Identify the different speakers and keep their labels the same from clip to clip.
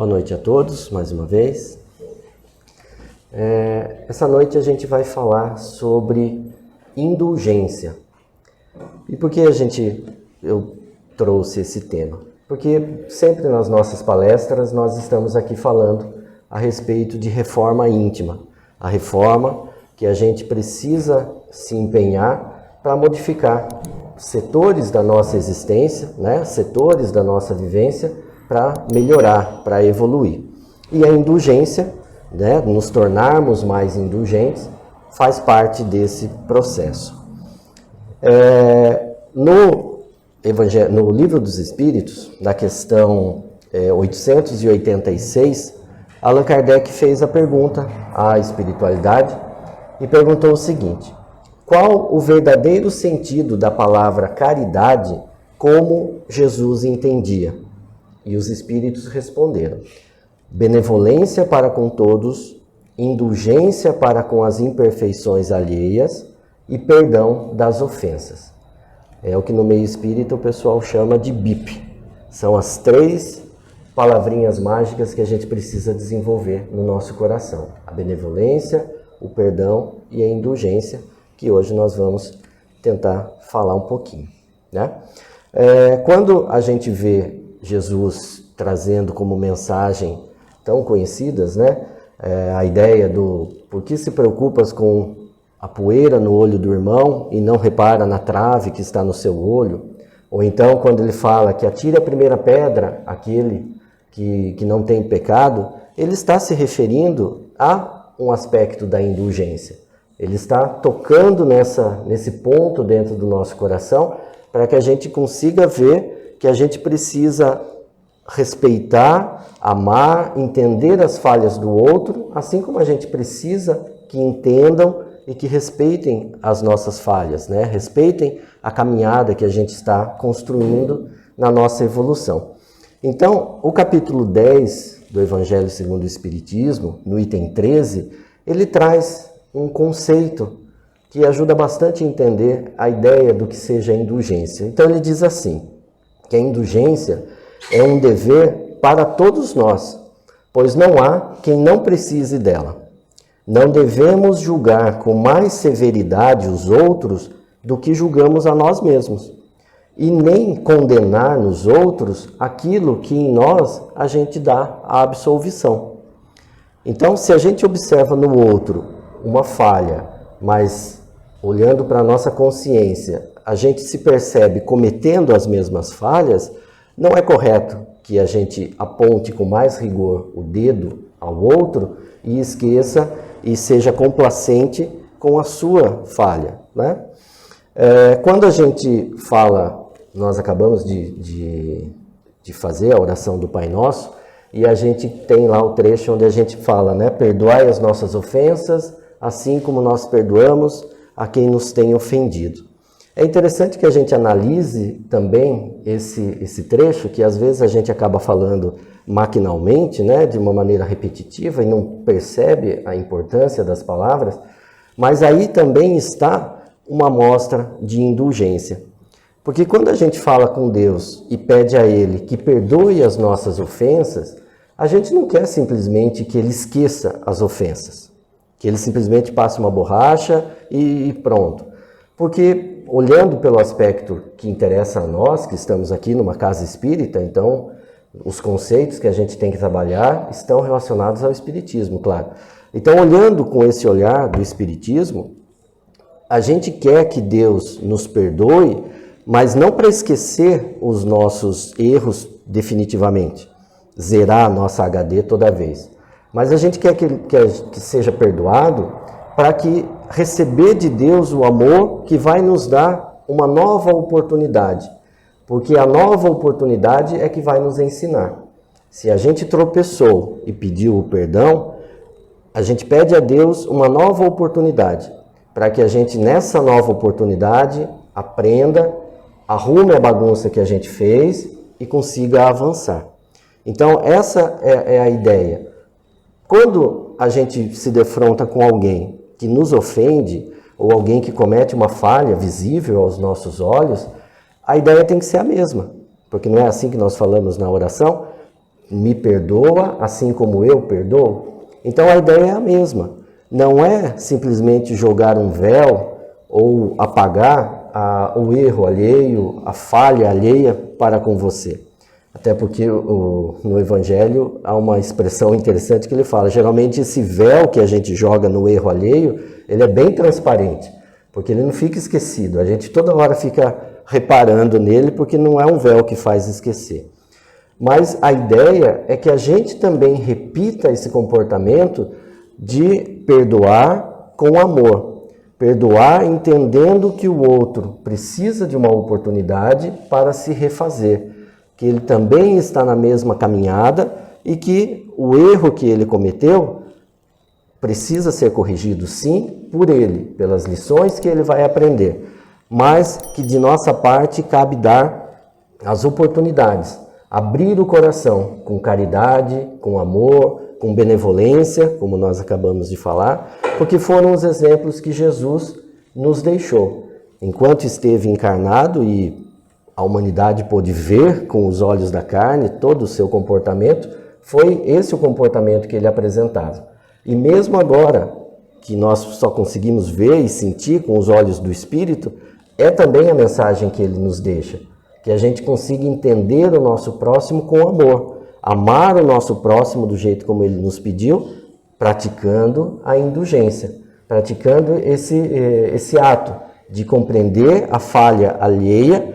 Speaker 1: Boa noite a todos, mais uma vez. Essa noite a gente vai falar sobre indulgência. E por que eu trouxe esse tema? Porque sempre nas nossas palestras nós estamos aqui falando a respeito de reforma íntima. A reforma que a gente precisa se empenhar para modificar setores da nossa existência, setores da nossa vivência, para melhorar, para evoluir. E a indulgência, nos tornarmos mais indulgentes, faz parte desse processo. No Livro dos Espíritos, na questão 886, Allan Kardec fez a pergunta à espiritualidade e perguntou o seguinte: qual o verdadeiro sentido da palavra caridade como Jesus entendia? E os espíritos responderam: benevolência para com todos, indulgência para com as imperfeições alheias e perdão das ofensas. É o que no meio espírita o pessoal chama de BIP. São as 3 palavrinhas mágicas que a gente precisa desenvolver no nosso coração: a benevolência, o perdão e a indulgência, que hoje nós vamos tentar falar um pouquinho. Quando a gente vê Jesus trazendo como mensagem tão conhecidas, a ideia do por que se preocupas com a poeira no olho do irmão e não repara na trave que está no seu olho, ou então quando ele fala que atire a primeira pedra aquele que não tem pecado, ele está se referindo a um aspecto da indulgência. Ele está tocando nesse ponto dentro do nosso coração para que a gente consiga ver que a gente precisa respeitar, amar, entender as falhas do outro, assim como a gente precisa que entendam e que respeitem as nossas falhas, respeitem a caminhada que a gente está construindo na nossa evolução. Então, o capítulo 10 do Evangelho segundo o Espiritismo, no item 13, ele traz um conceito que ajuda bastante a entender a ideia do que seja a indulgência. Então, ele diz assim, que a indulgência é um dever para todos nós, pois não há quem não precise dela. Não devemos julgar com mais severidade os outros do que julgamos a nós mesmos, e nem condenar nos outros aquilo que em nós a gente dá a absolvição. Então, se a gente observa no outro uma falha, mas olhando para a nossa consciência, a gente se percebe cometendo as mesmas falhas, não é correto que a gente aponte com mais rigor o dedo ao outro e esqueça e seja complacente com a sua falha. Quando a gente fala, nós acabamos de fazer a oração do Pai Nosso, e a gente tem lá o trecho onde a gente fala, perdoai as nossas ofensas, assim como nós perdoamos a quem nos tem ofendido. É interessante que a gente analise também esse trecho, que às vezes a gente acaba falando maquinalmente, de uma maneira repetitiva e não percebe a importância das palavras, mas aí também está uma amostra de indulgência. Porque quando a gente fala com Deus e pede a Ele que perdoe as nossas ofensas, a gente não quer simplesmente que Ele esqueça as ofensas, que Ele simplesmente passe uma borracha e pronto. Porque, olhando pelo aspecto que interessa a nós, que estamos aqui numa casa espírita, então os conceitos que a gente tem que trabalhar estão relacionados ao espiritismo, claro. Então, olhando com esse olhar do espiritismo, a gente quer que Deus nos perdoe, mas não para esquecer os nossos erros definitivamente, zerar a nossa HD toda vez. Mas a gente quer que seja perdoado para que receber de Deus o amor que vai nos dar uma nova oportunidade. Porque a nova oportunidade é que vai nos ensinar. Se a gente tropeçou e pediu o perdão, a gente pede a Deus uma nova oportunidade, para que a gente, nessa nova oportunidade, aprenda, arrume a bagunça que a gente fez e consiga avançar. Então, essa é a ideia. Quando a gente se defronta com alguém que nos ofende, ou alguém que comete uma falha visível aos nossos olhos, a ideia tem que ser a mesma. Porque não é assim que nós falamos na oração? me perdoa assim como eu perdoo. Então a ideia é a mesma. Não é simplesmente jogar um véu ou apagar o erro alheio, a falha alheia para com você. Até porque no Evangelho há uma expressão interessante que ele fala, geralmente esse véu que a gente joga no erro alheio, ele é bem transparente, porque ele não fica esquecido. A gente toda hora fica reparando nele, porque não é um véu que faz esquecer. Mas a ideia é que a gente também repita esse comportamento de perdoar com amor. Perdoar entendendo que o outro precisa de uma oportunidade para se refazer, que ele também está na mesma caminhada e que o erro que ele cometeu precisa ser corrigido, sim, por ele, pelas lições que ele vai aprender, mas que de nossa parte cabe dar as oportunidades, abrir o coração com caridade, com amor, com benevolência, como nós acabamos de falar, porque foram os exemplos que Jesus nos deixou. Enquanto esteve encarnado e a humanidade pôde ver com os olhos da carne todo o seu comportamento, foi esse o comportamento que ele apresentava. E mesmo agora, que nós só conseguimos ver e sentir com os olhos do Espírito, é também a mensagem que ele nos deixa, que a gente consiga entender o nosso próximo com amor, amar o nosso próximo do jeito como ele nos pediu, praticando a indulgência, praticando esse ato de compreender a falha alheia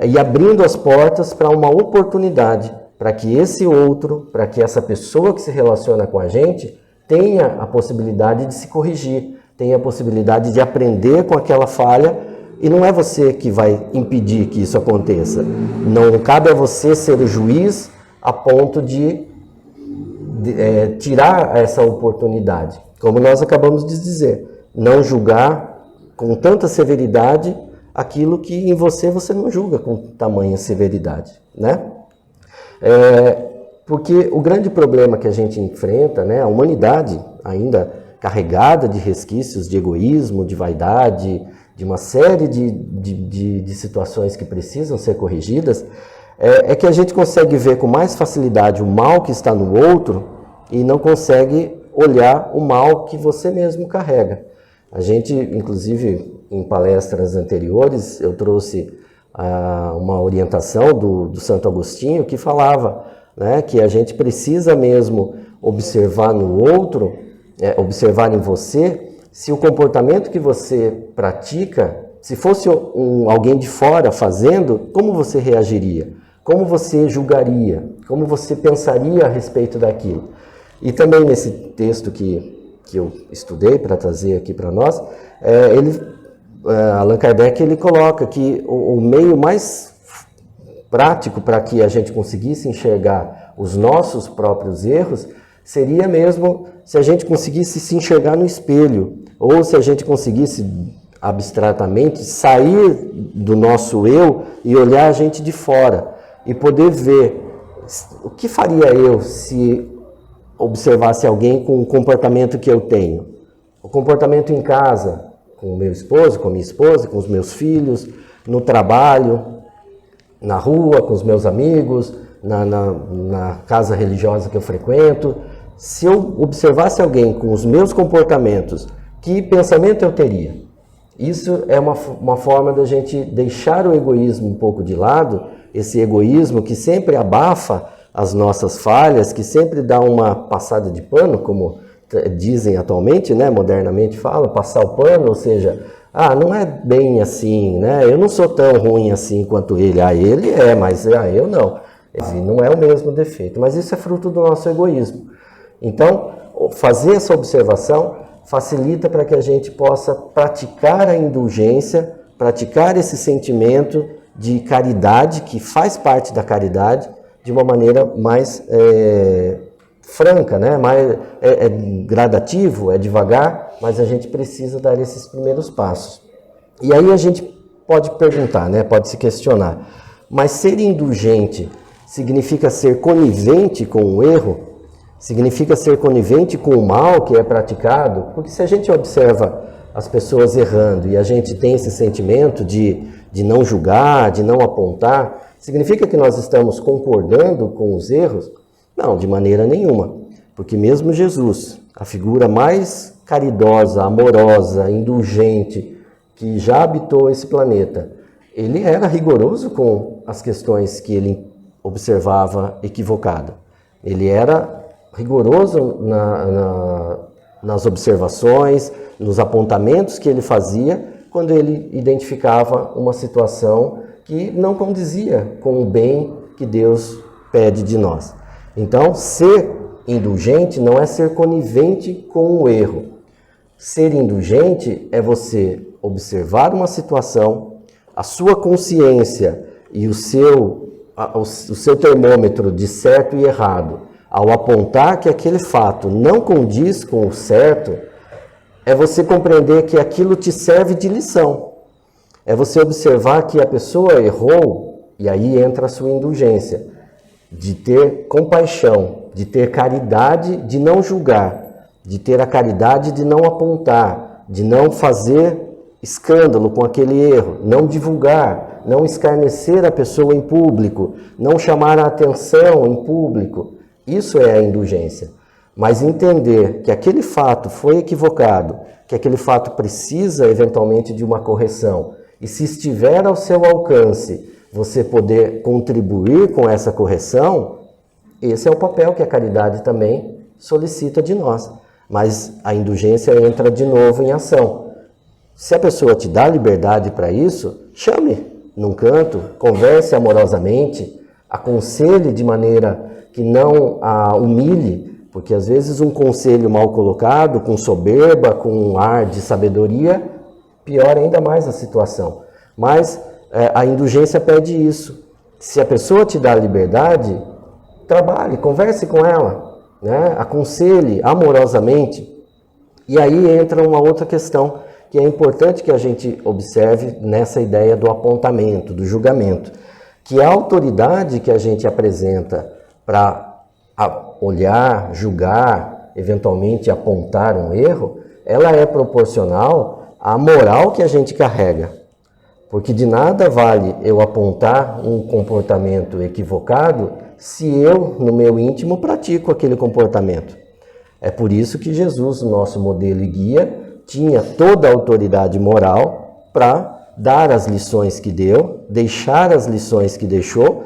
Speaker 1: e abrindo as portas para uma oportunidade, para que esse outro, para que essa pessoa que se relaciona com a gente tenha a possibilidade de se corrigir, tenha a possibilidade de aprender com aquela falha, e não é você que vai impedir que isso aconteça. Não cabe a você ser o juiz a ponto de tirar essa oportunidade. Como nós acabamos de dizer, não julgar com tanta severidade aquilo que em você não julga com tamanha severidade, né? Porque o grande problema que a gente enfrenta, né, a humanidade ainda carregada de resquícios de egoísmo, de vaidade, de uma série de situações que precisam ser corrigidas, é que a gente consegue ver com mais facilidade o mal que está no outro e não consegue olhar o mal que você mesmo carrega. A gente, inclusive, em palestras anteriores, eu trouxe uma orientação do Santo Agostinho que falava, né, que a gente precisa mesmo observar no outro, observar em você, se o comportamento que você pratica, se fosse alguém de fora fazendo, como você reagiria? Como você julgaria? Como você pensaria a respeito daquilo? E também nesse texto que eu estudei para trazer aqui para nós, Allan Kardec ele coloca que o meio mais prático para que a gente conseguisse enxergar os nossos próprios erros seria mesmo se a gente conseguisse se enxergar no espelho, ou se a gente conseguisse abstratamente sair do nosso eu e olhar a gente de fora e poder ver o que faria eu se observasse alguém com o comportamento que eu tenho. O comportamento em casa, com o meu esposo, com a minha esposa, com os meus filhos, no trabalho, na rua, com os meus amigos, na casa religiosa que eu frequento. Se eu observasse alguém com os meus comportamentos, que pensamento eu teria? Isso é uma forma da gente deixar o egoísmo um pouco de lado, esse egoísmo que sempre abafa as nossas falhas, que sempre dá uma passada de pano, como dizem atualmente, né, modernamente falam, passar o pano, ou seja, não é bem assim, né, eu não sou tão ruim assim quanto ele, ele é, mas eu não. Não é o mesmo defeito, mas isso é fruto do nosso egoísmo. Então, fazer essa observação facilita para que a gente possa praticar a indulgência, praticar esse sentimento de caridade, que faz parte da caridade, de uma maneira mais franca, né? É gradativo, é devagar, mas a gente precisa dar esses primeiros passos. E aí a gente pode perguntar, né? Pode se questionar, mas ser indulgente significa ser conivente com o erro? Significa ser conivente com o mal que é praticado? Porque se a gente observa as pessoas errando e a gente tem esse sentimento de não julgar, de não apontar, Significa que nós estamos concordando com os erros? Não, de maneira nenhuma. Porque mesmo Jesus, a figura mais caridosa, amorosa, indulgente, que já habitou esse planeta, ele era rigoroso com as questões que ele observava equivocado. Ele era rigoroso nas observações, nos apontamentos que ele fazia quando ele identificava uma situação que não condizia com o bem que Deus pede de nós. Então, ser indulgente não é ser conivente com o erro. Ser indulgente é você observar uma situação, a sua consciência e o seu termômetro de certo e errado, ao apontar que aquele fato não condiz com o certo, é você compreender que aquilo te serve de lição. É você observar que a pessoa errou, e aí entra a sua indulgência, de ter compaixão, de ter caridade, de não julgar, de ter a caridade de não apontar, de não fazer escândalo com aquele erro, não divulgar, não escarnecer a pessoa em público, não chamar a atenção em público. Isso é a indulgência. Mas entender que aquele fato foi equivocado, que aquele fato precisa eventualmente de uma correção, e se estiver ao seu alcance, você poder contribuir com essa correção, esse é o papel que a caridade também solicita de nós. Mas a indulgência entra de novo em ação. Se a pessoa te dá liberdade para isso, chame num canto, converse amorosamente, aconselhe de maneira que não a humilhe, porque às vezes um conselho mal colocado, com soberba, com um ar de sabedoria, piora ainda mais a situação. Mas a indulgência pede isso. Se a pessoa te dá liberdade, trabalhe, converse com ela, né? Aconselhe amorosamente. E aí entra uma outra questão que é importante que a gente observe nessa ideia do apontamento, do julgamento, que a autoridade que a gente apresenta para olhar, julgar, eventualmente apontar um erro, ela é proporcional à moral que a gente carrega. Porque de nada vale eu apontar um comportamento equivocado se eu, no meu íntimo, pratico aquele comportamento. É por isso que Jesus, o nosso modelo e guia, tinha toda a autoridade moral para dar as lições que deu, deixar as lições que deixou,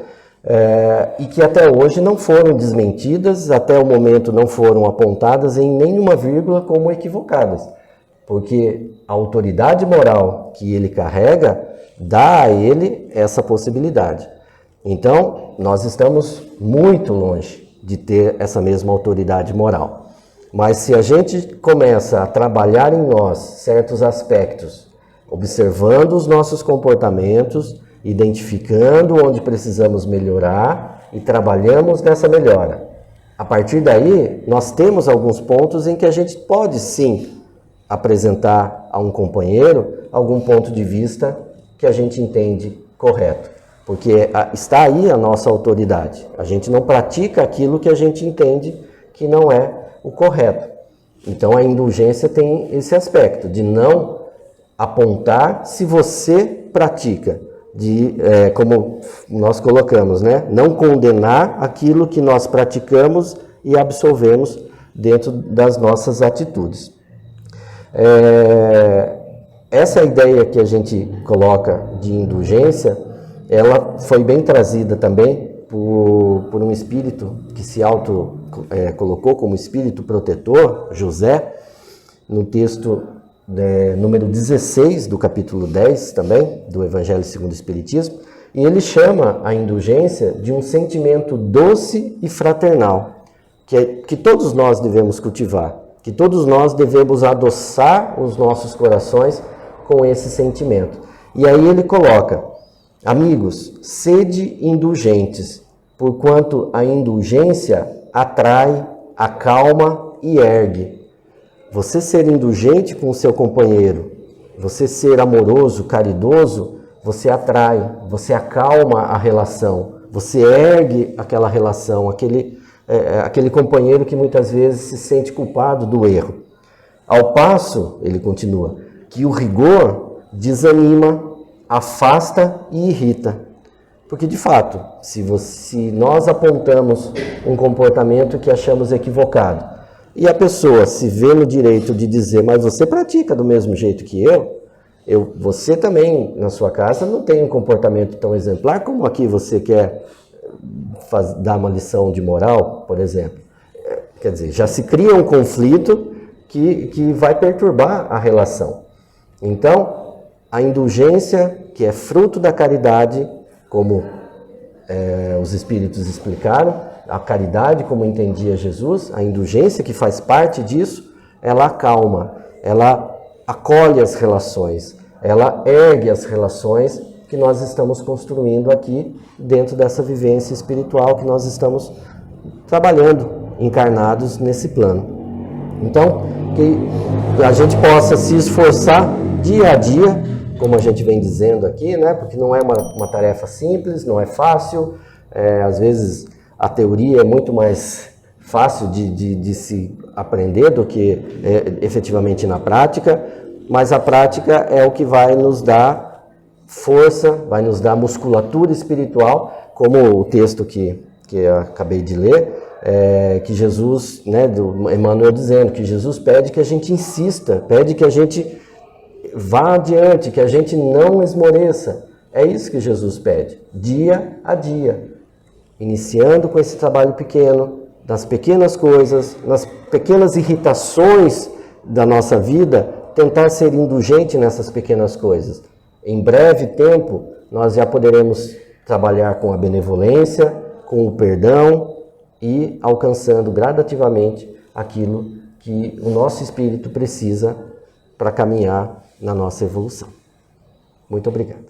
Speaker 1: e que até hoje não foram desmentidas, até o momento não foram apontadas em nenhuma vírgula como equivocadas. Porque a autoridade moral que ele carrega dá a ele essa possibilidade. Então, nós estamos muito longe de ter essa mesma autoridade moral. Mas se a gente começa a trabalhar em nós certos aspectos, observando os nossos comportamentos, identificando onde precisamos melhorar e trabalhamos nessa melhora. A partir daí, nós temos alguns pontos em que a gente pode sim apresentar a um companheiro algum ponto de vista que a gente entende correto. Porque está aí a nossa autoridade. A gente não pratica aquilo que a gente entende que não é o correto. Então a indulgência tem esse aspecto de não apontar se você pratica, como nós colocamos, né? Não condenar aquilo que nós praticamos e absolvemos dentro das nossas atitudes. Essa ideia que a gente coloca de indulgência, ela foi bem trazida também por um espírito que se colocou como espírito protetor, José, no texto número 16 do capítulo 10 também, do Evangelho segundo o Espiritismo, e ele chama a indulgência de um sentimento doce e fraternal, que todos nós devemos cultivar, que todos nós devemos adoçar os nossos corações com esse sentimento. E aí ele coloca: amigos, sede indulgentes, porquanto a indulgência atrai, acalma e ergue. Você ser indulgente com o seu companheiro, você ser amoroso, caridoso, você atrai, você acalma a relação, você ergue aquela relação, aquele companheiro que muitas vezes se sente culpado do erro. Ao passo, ele continua, que o rigor desanima, afasta e irrita. Porque, de fato, se nós apontamos um comportamento que achamos equivocado, e a pessoa se vê no direito de dizer, mas você pratica do mesmo jeito que você também, na sua casa, não tem um comportamento tão exemplar como aqui você quer dar uma lição de moral, por exemplo. Quer dizer, já se cria um conflito que vai perturbar a relação. Então, a indulgência, que é fruto da caridade, como os Espíritos explicaram, a caridade, como entendia Jesus, a indulgência, que faz parte disso, ela acalma, ela acolhe as relações, ela ergue as relações que nós estamos construindo aqui dentro dessa vivência espiritual que nós estamos trabalhando, encarnados nesse plano. Então, que a gente possa se esforçar dia a dia, como a gente vem dizendo aqui, né? Porque não é uma tarefa simples, não é fácil, às vezes a teoria é muito mais fácil de se aprender do que efetivamente na prática, mas a prática é o que vai nos dar força, vai nos dar musculatura espiritual, como o texto que eu acabei de ler, que Jesus, né, do Emmanuel dizendo, que Jesus pede que a gente insista, pede que a gente vá adiante, que a gente não esmoreça. É isso que Jesus pede, dia a dia, iniciando com esse trabalho pequeno, nas pequenas coisas, nas pequenas irritações da nossa vida, tentar ser indulgente nessas pequenas coisas. Em breve tempo, nós já poderemos trabalhar com a benevolência, com o perdão e alcançando gradativamente aquilo que o nosso espírito precisa para caminhar na nossa evolução. Muito obrigado.